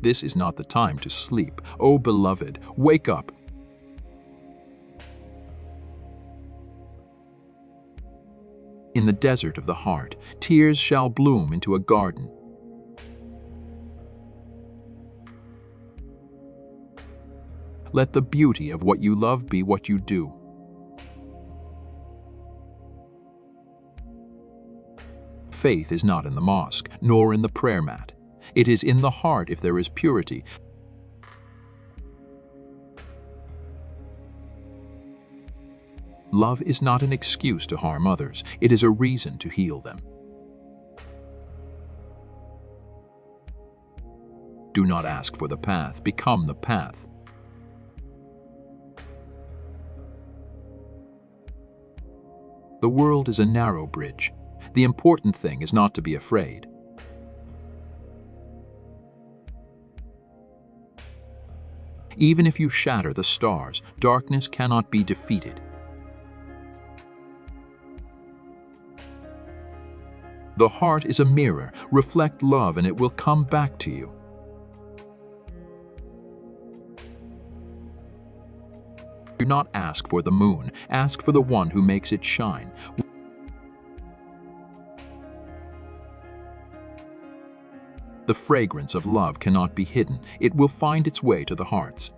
This is not the time to sleep. O beloved, wake up. In the desert of the heart, tears shall bloom into a garden. Let the beauty of what you love be what you do. Faith is not in the mosque, nor in the prayer mat. It is in the heart if there is purity. Love is not an excuse to harm others. It is a reason to heal them. Do not ask for the path. Become the path. The world is a narrow bridge. The important thing is not to be afraid. Even if you shatter the stars, darkness cannot be defeated. The heart is a mirror. Reflect love and it will come back to you. Do not ask for the moon. Ask for the one who makes it shine. The fragrance of love cannot be hidden. It will find its way to the hearts.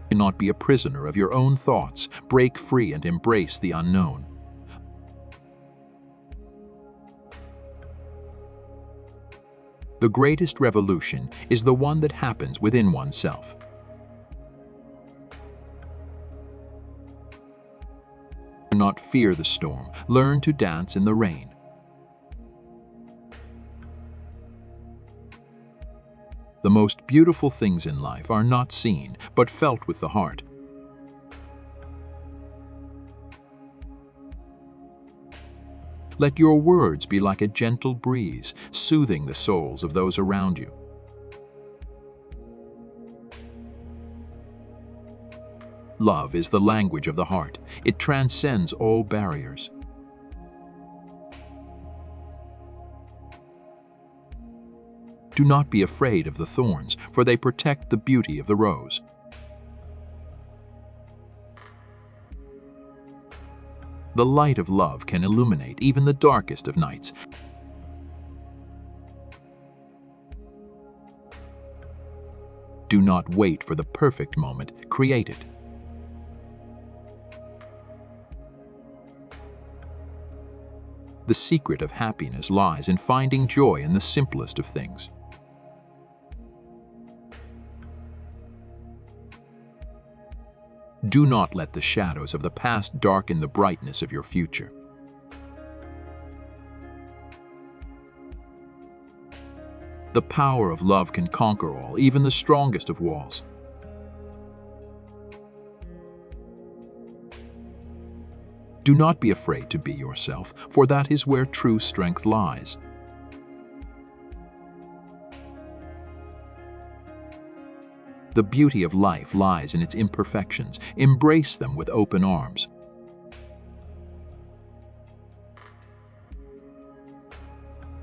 Do not be a prisoner of your own thoughts. Break free and embrace the unknown. The greatest revolution is the one that happens within oneself. Do not fear the storm. Learn to dance in the rain. The most beautiful things in life are not seen, but felt with the heart. Let your words be like a gentle breeze, soothing the souls of those around you. Love is the language of the heart. It transcends all barriers. Do not be afraid of the thorns, for they protect the beauty of the rose. The light of love can illuminate even the darkest of nights. Do not wait for the perfect moment. Create it. The secret of happiness lies in finding joy in the simplest of things. Do not let the shadows of the past darken the brightness of your future. The power of love can conquer all, even the strongest of walls. Do not be afraid to be yourself, for that is where true strength lies. The beauty of life lies in its imperfections. Embrace them with open arms.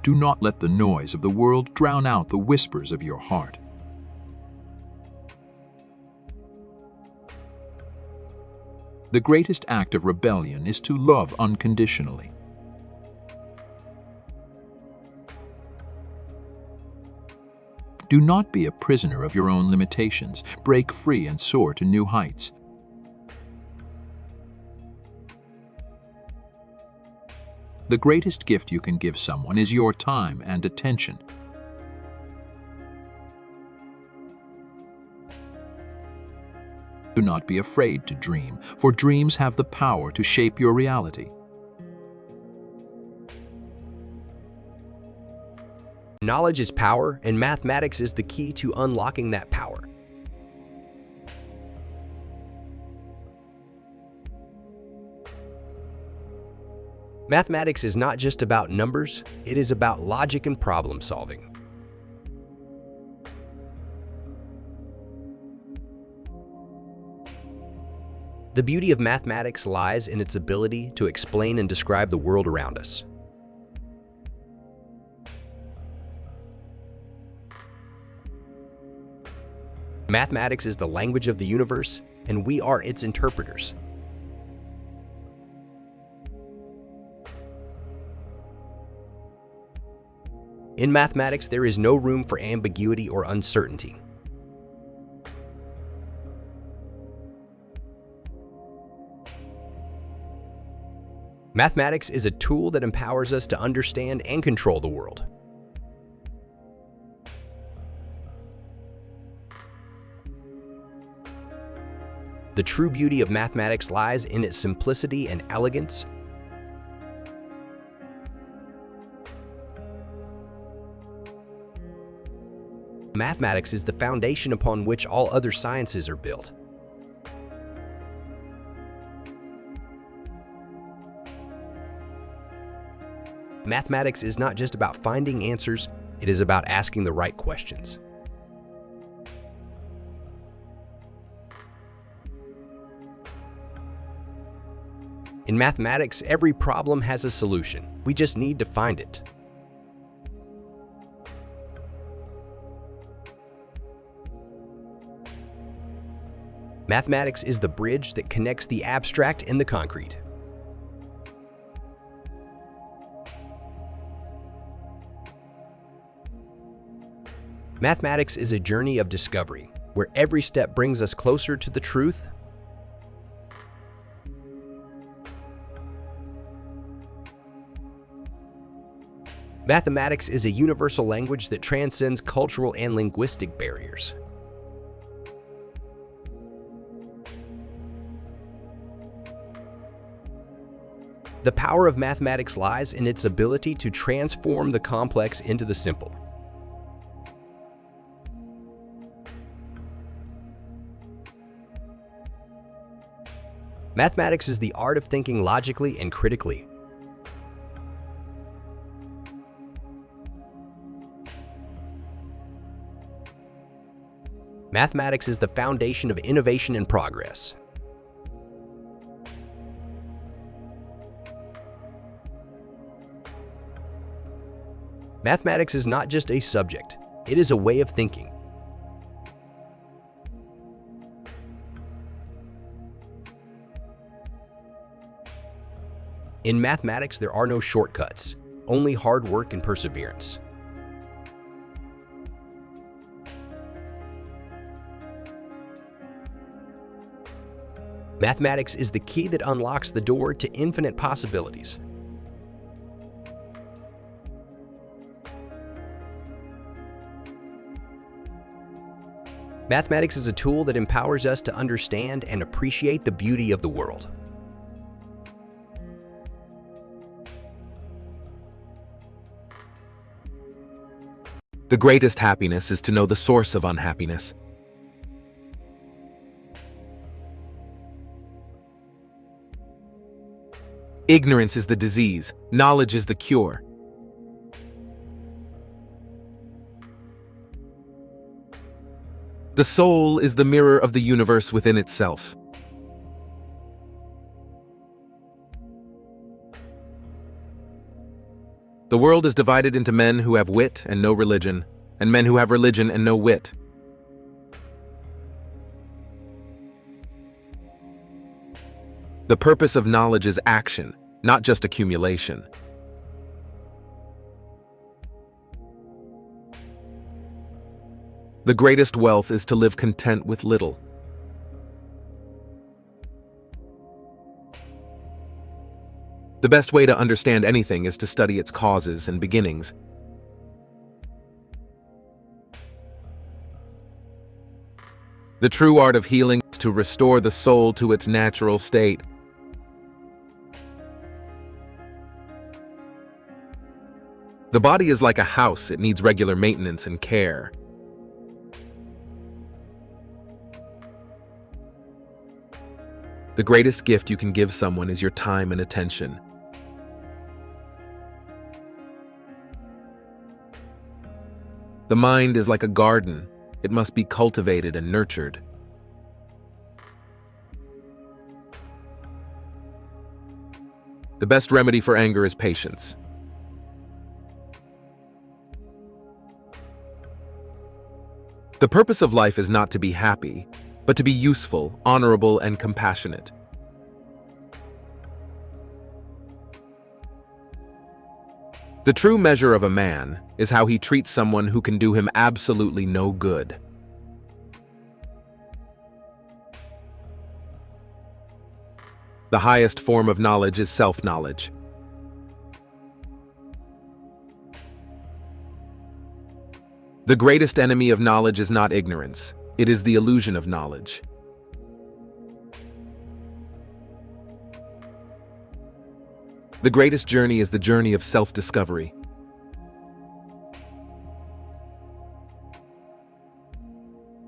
Do not let the noise of the world drown out the whispers of your heart. The greatest act of rebellion is to love unconditionally. Do not be a prisoner of your own limitations. Break free and soar to new heights. The greatest gift you can give someone is your time and attention. Do not be afraid to dream, for dreams have the power to shape your reality. Knowledge is power, and mathematics is the key to unlocking that power. Mathematics is not just about numbers, it is about logic and problem solving. The greatest gift you can give someone is your time and attention. Do not be afraid to dream, for dreams have the power to shape your reality. Knowledge is power, and mathematics is the key to unlocking that power. Mathematics is not just about numbers, it is about logic and problem solving. The beauty of mathematics lies in its ability to explain and describe the world around us. Mathematics is the language of the universe, and we are its interpreters. In mathematics, there is no room for ambiguity or uncertainty. Mathematics is a tool that empowers us to understand and control the world. The true beauty of mathematics lies in its simplicity and elegance. Mathematics is the foundation upon which all other sciences are built. Mathematics is not just about finding answers, it is about asking the right questions. In mathematics, every problem has a solution. We just need to find it. Mathematics is the bridge that connects the abstract and the concrete. Mathematics is a journey of discovery, where every step brings us closer to the truth. Mathematics is a universal language that transcends cultural and linguistic barriers. The power of mathematics lies in its ability to transform the complex into the simple. Mathematics is the art of thinking logically and critically. Mathematics is the foundation of innovation and progress. Mathematics is not just a subject, it is a way of thinking. In mathematics, there are no shortcuts, only hard work and perseverance. Mathematics is the key that unlocks the door to infinite possibilities. Mathematics is a tool that empowers us to understand and appreciate the beauty of the world. The greatest happiness is to know the source of unhappiness. Ignorance is the disease, knowledge is the cure. The soul is the mirror of the universe within itself. The world is divided into men who have wit and no religion, and men who have religion and no wit. The purpose of knowledge is action, not just accumulation. The greatest wealth is to live content with little. The best way to understand anything is to study its causes and beginnings. The true art of healing is to restore the soul to its natural state. The body is like a house, it needs regular maintenance and care. The greatest gift you can give someone is your time and attention. The mind is like a garden. It must be cultivated and nurtured. The best remedy for anger is patience. The purpose of life is not to be happy, but to be useful, honorable, and compassionate. The true measure of a man is how he treats someone who can do him absolutely no good. The highest form of knowledge is self-knowledge. The greatest enemy of knowledge is not ignorance, it is the illusion of knowledge. The greatest journey is the journey of self-discovery.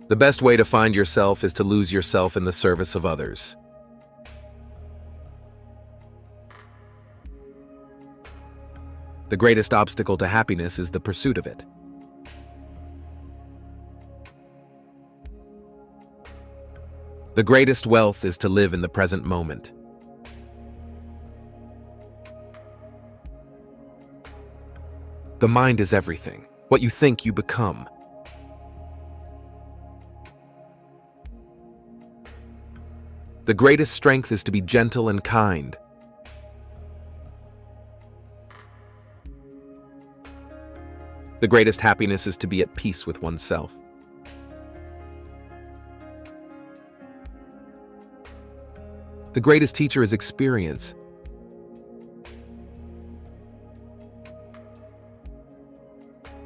The best way to find yourself is to lose yourself in the service of others. The greatest obstacle to happiness is the pursuit of it. The greatest wealth is to live in the present moment. The mind is everything. What you think, you become. The greatest strength is to be gentle and kind. The greatest happiness is to be at peace with oneself. The greatest teacher is experience.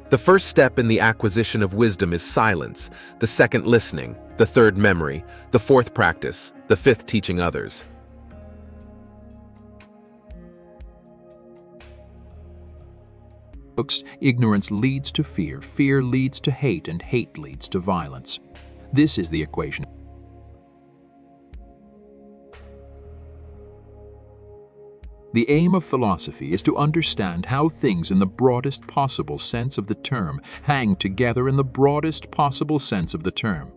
The first step in the acquisition of wisdom is silence, the second listening, the third memory, the fourth practice, the fifth teaching others. Ignorance leads to fear, fear leads to hate, and hate leads to violence. This is the equation. The aim of philosophy is to understand how things in the broadest possible sense of the term hang together in the broadest possible sense of the term.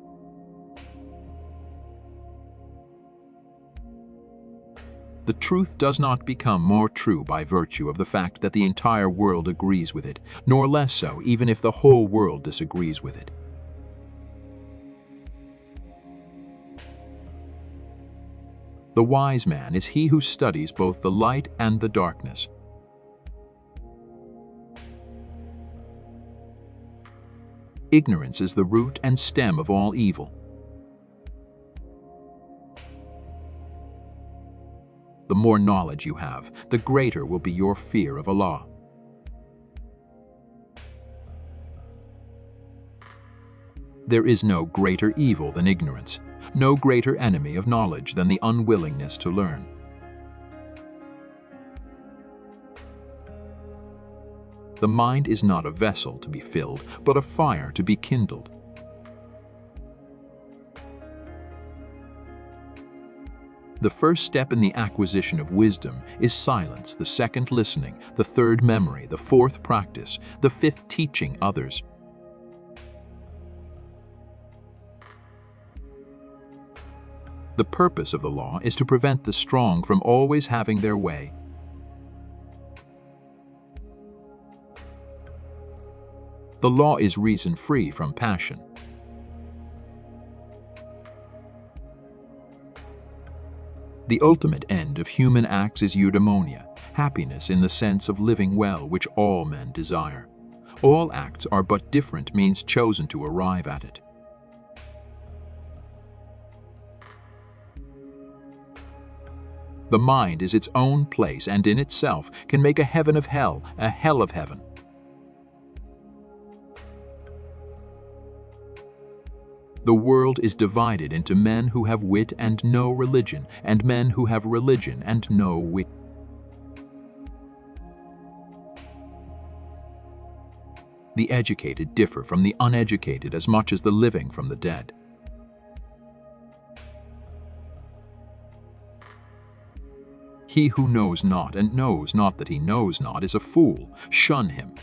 The truth does not become more true by virtue of the fact that the entire world agrees with it, nor less so even if the whole world disagrees with it. The wise man is he who studies both the light and the darkness. Ignorance is the root and stem of all evil. The more knowledge you have, the greater will be your fear of Allah. There is no greater evil than ignorance, no greater enemy of knowledge than the unwillingness to learn. The mind is not a vessel to be filled, but a fire to be kindled. The first step in the acquisition of wisdom is silence, the second listening, the third memory, the fourth practice, the fifth teaching others. The purpose of the law is to prevent the strong from always having their way. The law is reason free from passion. The ultimate end of human acts is eudaimonia, happiness in the sense of living well, which all men desire. All acts are but different means chosen to arrive at it. The mind is its own place and in itself can make a heaven of hell, a hell of heaven. The world is divided into men who have wit and no religion, and men who have religion and no wit. The educated differ from the uneducated as much as the living from the dead. He who knows not and knows not that he knows not is a fool. Shun him.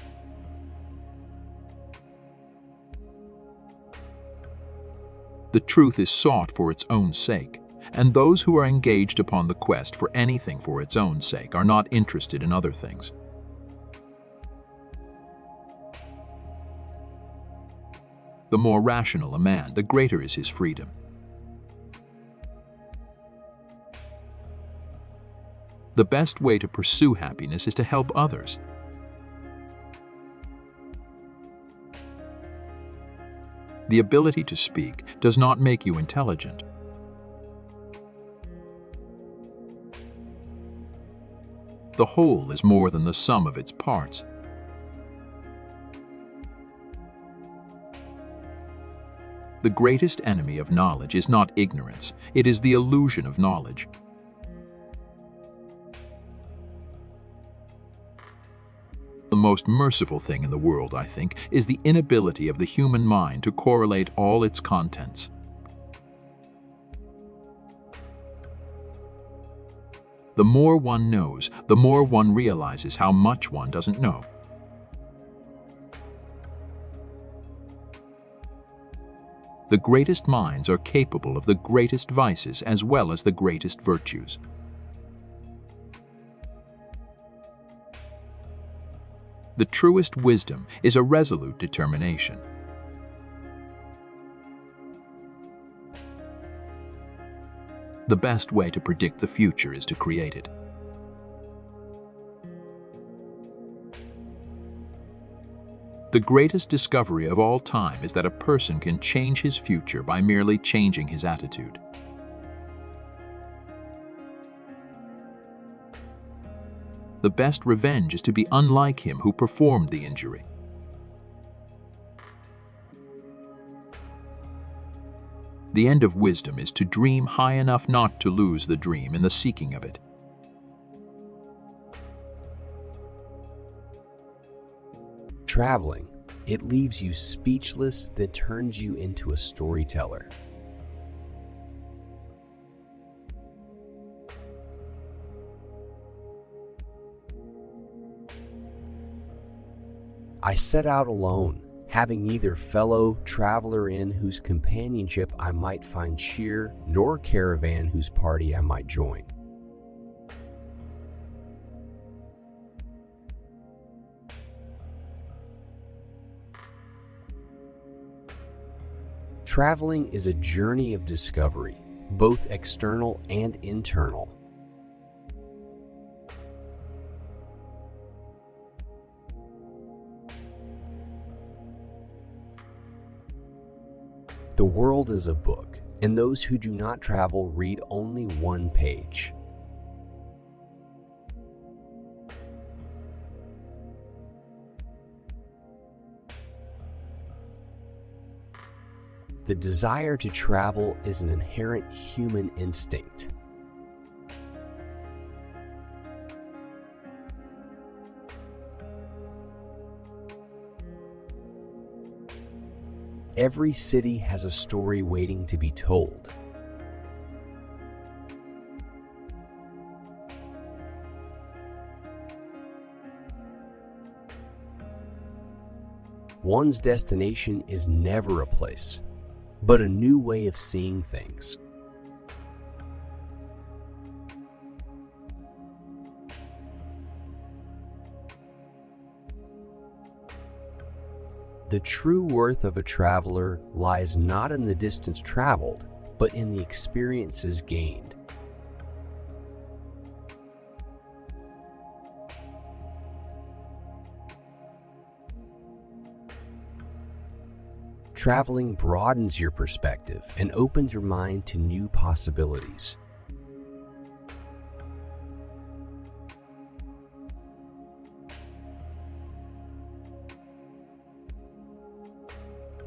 The truth is sought for its own sake, and those who are engaged upon the quest for anything for its own sake are not interested in other things. The more rational a man, the greater is his freedom. The best way to pursue happiness is to help others. The ability to speak does not make you intelligent. The whole is more than the sum of its parts. The greatest enemy of knowledge is not ignorance, it is the illusion of knowledge. The most merciful thing in the world, I think, is the inability of the human mind to correlate all its contents. The more one knows, the more one realizes how much one doesn't know. The greatest minds are capable of the greatest vices as well as the greatest virtues. The truest wisdom is a resolute determination. The best way to predict the future is to create it. The greatest discovery of all time is that a person can change his future by merely changing his attitude. The best revenge is to be unlike him who performed the injury. The end of wisdom is to dream high enough not to lose the dream in the seeking of it. Traveling, it leaves you speechless, then turns you into a storyteller. I set out alone, having neither fellow traveler in whose companionship I might find cheer, nor caravan whose party I might join. Traveling is a journey of discovery, both external and internal. The world is a book, and those who do not travel read only one page. The desire to travel is an inherent human instinct. Every city has a story waiting to be told. One's destination is never a place, but a new way of seeing things. The true worth of a traveler lies not in the distance traveled, but in the experiences gained. Traveling broadens your perspective and opens your mind to new possibilities.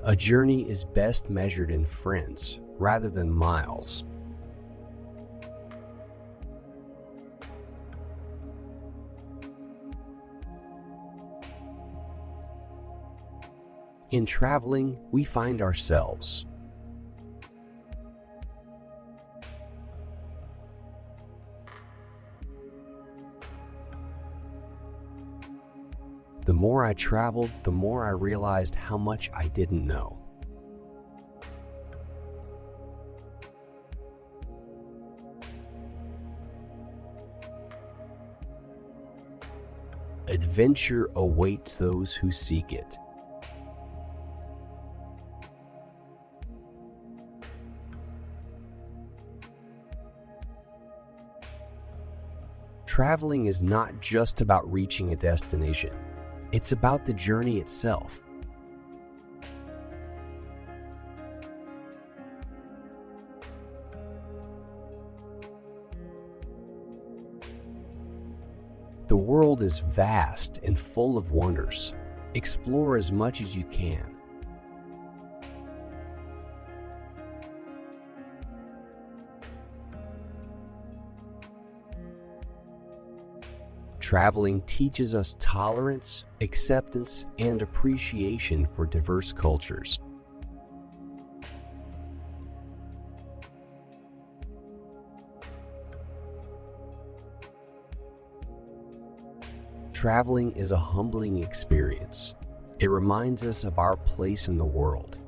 A journey is best measured in friends rather than miles. In traveling, we find ourselves. The more I traveled, the more I realized how much I didn't know. Adventure awaits those who seek it. Traveling is not just about reaching a destination. It's about the journey itself. The world is vast and full of wonders. Explore as much as you can. Traveling teaches us tolerance, acceptance, and appreciation for diverse cultures. Traveling is a humbling experience. It reminds us of our place in the world.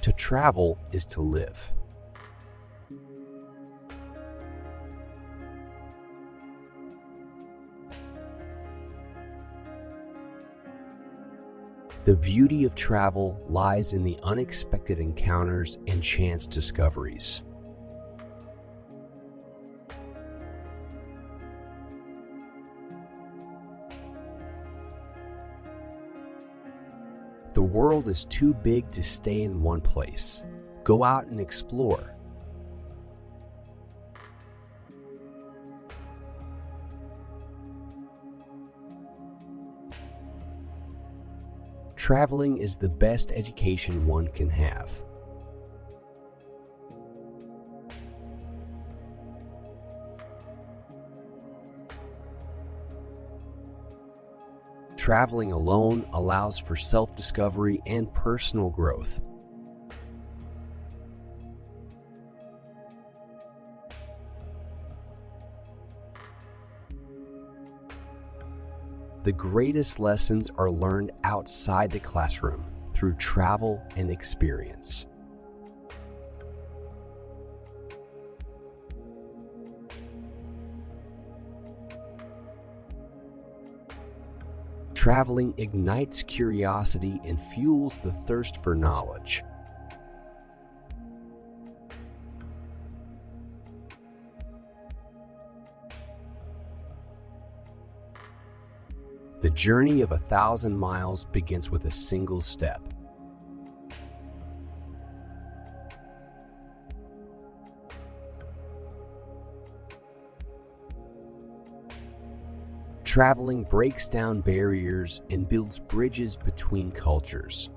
To travel is to live. The beauty of travel lies in the unexpected encounters and chance discoveries. The world is too big to stay in one place. Go out and explore. Traveling is the best education one can have. Traveling alone allows for self-discovery and personal growth. The greatest lessons are learned outside the classroom through travel and experience. Traveling ignites curiosity and fuels the thirst for knowledge. The journey of 1,000 miles begins with a single step. Traveling breaks down barriers and builds bridges between cultures.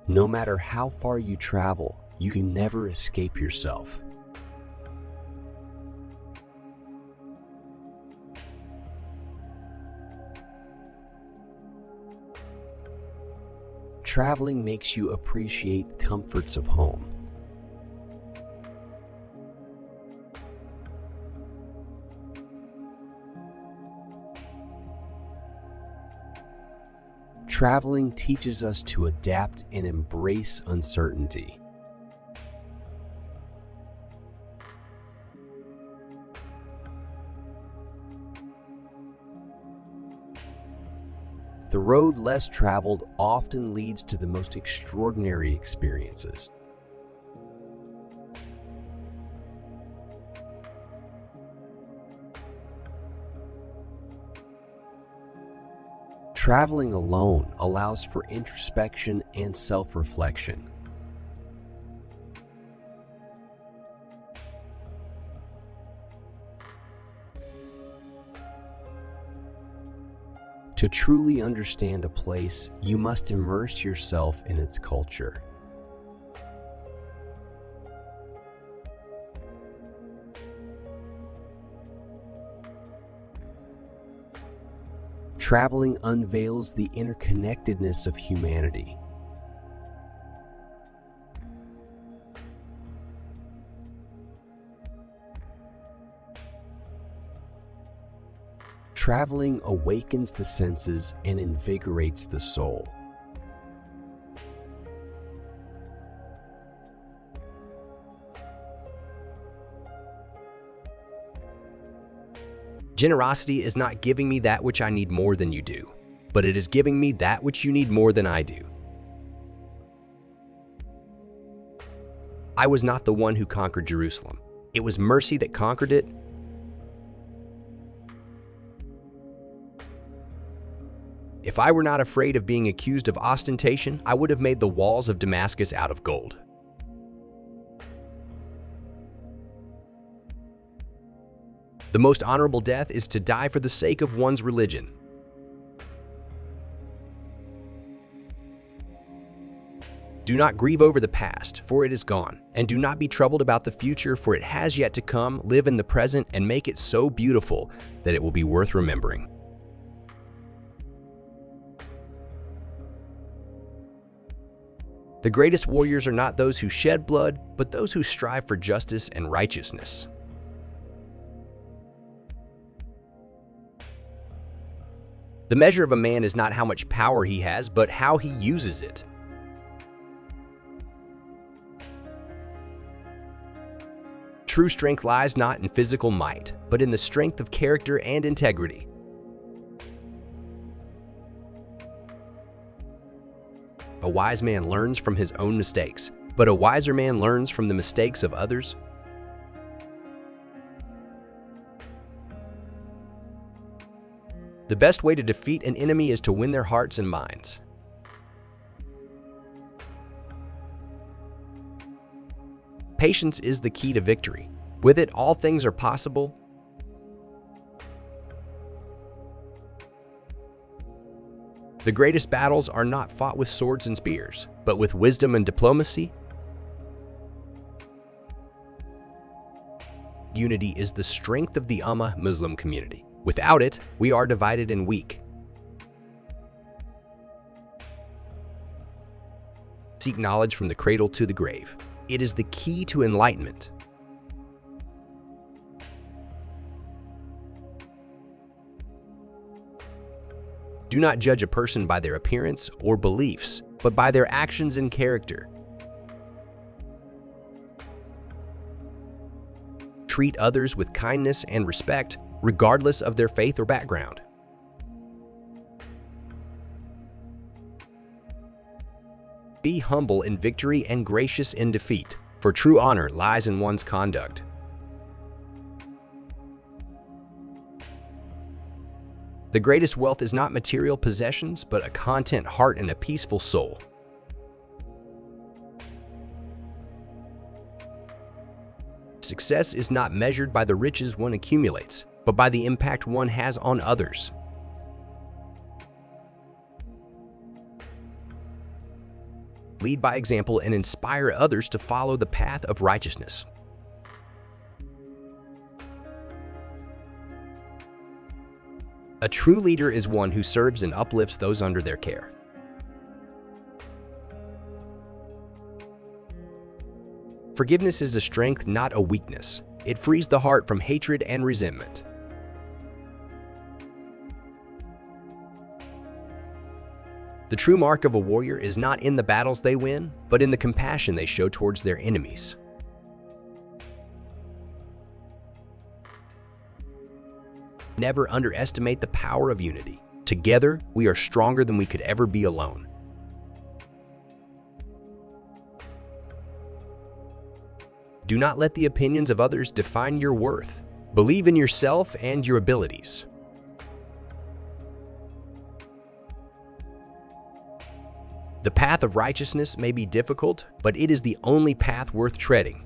No matter how far you travel, you can never escape yourself. Traveling makes you appreciate the comforts of home. Traveling teaches us to adapt and embrace uncertainty. The road less traveled often leads to the most extraordinary experiences. Traveling alone allows for introspection and self-reflection. To truly understand a place, you must immerse yourself in its culture. Traveling unveils the interconnectedness of humanity. Traveling awakens the senses and invigorates the soul. Generosity is not giving me that which I need more than you do, but it is giving me that which you need more than I do. I was not the one who conquered Jerusalem. It was mercy that conquered it. If I were not afraid of being accused of ostentation, I would have made the walls of Damascus out of gold. The most honorable death is to die for the sake of one's religion. Do not grieve over the past, for it is gone, and do not be troubled about the future, for it has yet to come. Live in the present and make it so beautiful that it will be worth remembering. The greatest warriors are not those who shed blood, but those who strive for justice and righteousness. The measure of a man is not how much power he has, but how he uses it. True strength lies not in physical might, but in the strength of character and integrity. A wise man learns from his own mistakes, but a wiser man learns from the mistakes of others. The best way to defeat an enemy is to win their hearts and minds. Patience is the key to victory. With it, all things are possible. The greatest battles are not fought with swords and spears, but with wisdom and diplomacy. Unity is the strength of the Muslim community. Without it, we are divided and weak. Seek knowledge from the cradle to the grave. It is the key to enlightenment. Do not judge a person by their appearance or beliefs, but by their actions and character. Treat others with kindness and respect, regardless of their faith or background. Be humble in victory and gracious in defeat, for true honor lies in one's conduct. The greatest wealth is not material possessions, but a content heart and a peaceful soul. Success is not measured by the riches one accumulates, but by the impact one has on others. Lead by example and inspire others to follow the path of righteousness. A true leader is one who serves and uplifts those under their care. Forgiveness is a strength, not a weakness. It frees the heart from hatred and resentment. The true mark of a warrior is not in the battles they win, but in the compassion they show towards their enemies. Never underestimate the power of unity. Together, we are stronger than we could ever be alone. Do not let the opinions of others define your worth. Believe in yourself and your abilities. The path of righteousness may be difficult, but it is the only path worth treading.